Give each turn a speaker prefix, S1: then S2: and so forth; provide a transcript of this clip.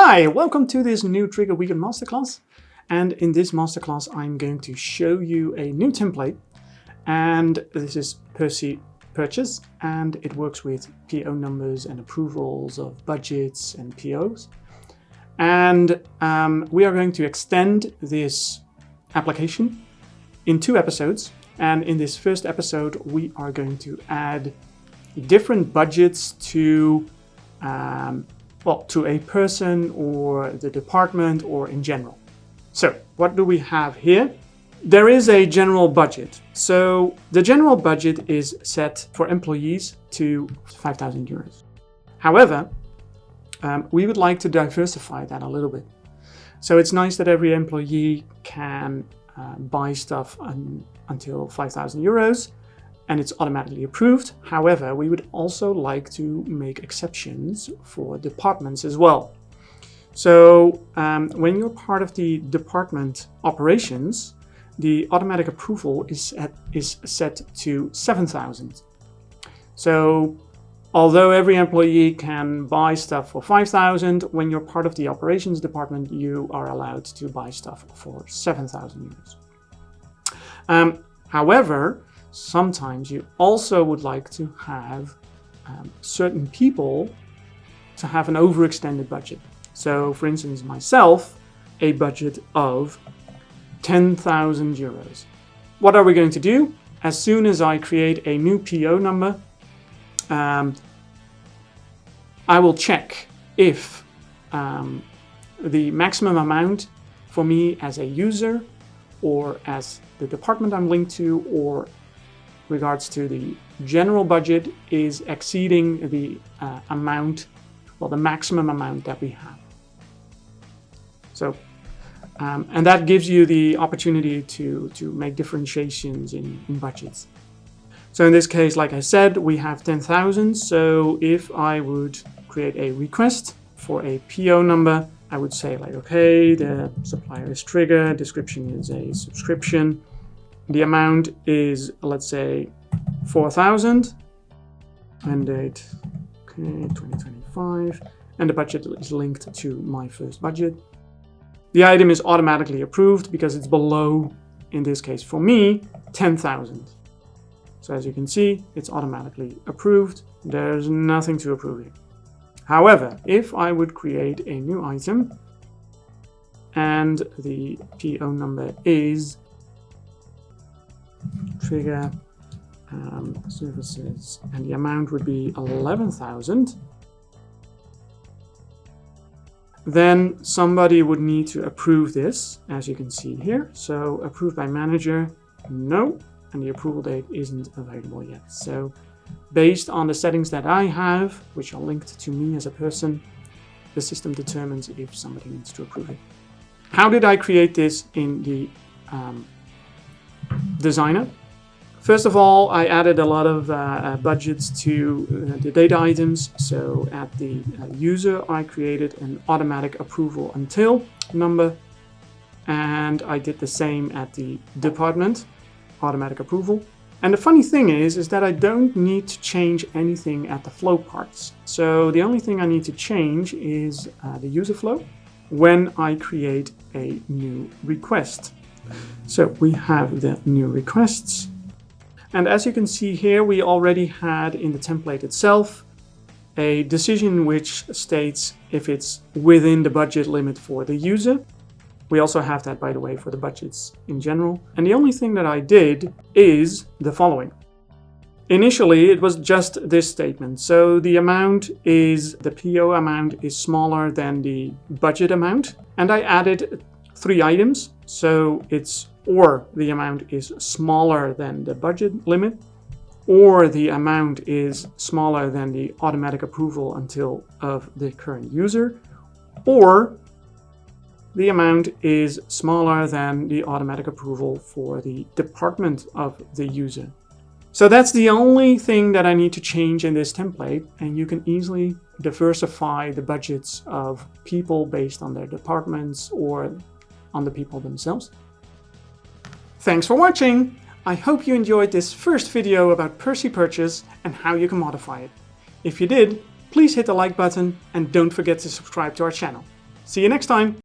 S1: Hi, welcome to this new Triggre Weekend Masterclass. And in this masterclass, I'm going to show you a new template. And this is Percy Purchase, and it works with PO numbers and approvals of budgets and POs. And we are going to extend this application in 2 episodes. And in this first episode, we are going to add different budgets to a person or the department or in general. So what do we have here? There is a general budget. So the general budget is set for employees to 5,000 euros. However, we would like to diversify that a little bit. So it's nice that every employee can buy stuff until 5,000 euros and it's automatically approved. However, we would also like to make exceptions for departments as well. So when you're part of the department operations, the automatic approval is set to 7,000. So although every employee can buy stuff for 5,000, when you're part of the operations department, you are allowed to buy stuff for 7,000 euros. However, sometimes you also would like to have certain people to have an overextended budget. So for instance, myself, a budget of 10,000 euros. What are we going to do? As soon as I create a new PO number, I will check if the maximum amount for me as a user or as the department I'm linked to or regards to the general budget is exceeding the the maximum amount that we have. So, and that gives you the opportunity to make differentiations in budgets. So in this case, like I said, we have 10,000. So if I would create a request for a PO number, I would say like, okay, the supplier is Triggre, description is a subscription. The amount is, let's say, 4,000, end date, okay, 2025, and the budget is linked to my first budget. The item is automatically approved because it's below, in this case for me, 10,000. So as you can see, it's automatically approved. There's nothing to approve here. However, if I would create a new item and the PO number is Triggre services and the amount would be 11,000, then somebody would need to approve this, as you can see here. So approved by manager, no, and the approval date isn't available yet. So based on the settings that I have, which are linked to me as a person, the system determines if somebody needs to approve it. How did I create this in the designer? First of all, I added a lot of budgets to the data items. So at the user, I created an automatic approval until number. And I did the same at the department, automatic approval. And the funny thing is that I don't need to change anything at the flow parts. So the only thing I need to change is the user flow when I create a new request. So we have the new requests. And as you can see here, we already had in the template itself a decision which states if it's within the budget limit for the user. We also have that, by the way, for the budgets in general. And the only thing that I did is the following. Initially, it was just this statement. So the PO amount is smaller than the budget amount. And I added 3 items. So it's or the amount is smaller than the budget limit, or the amount is smaller than the automatic approval until of the current user, or the amount is smaller than the automatic approval for the department of the user. So that's the only thing that I need to change in this template, and you can easily diversify the budgets of people based on their departments or on the people themselves. Thanks for watching! I hope you enjoyed this first video about Percy Purchase and how you can modify it. If you did, please hit the like button and don't forget to subscribe to our channel. See you next time.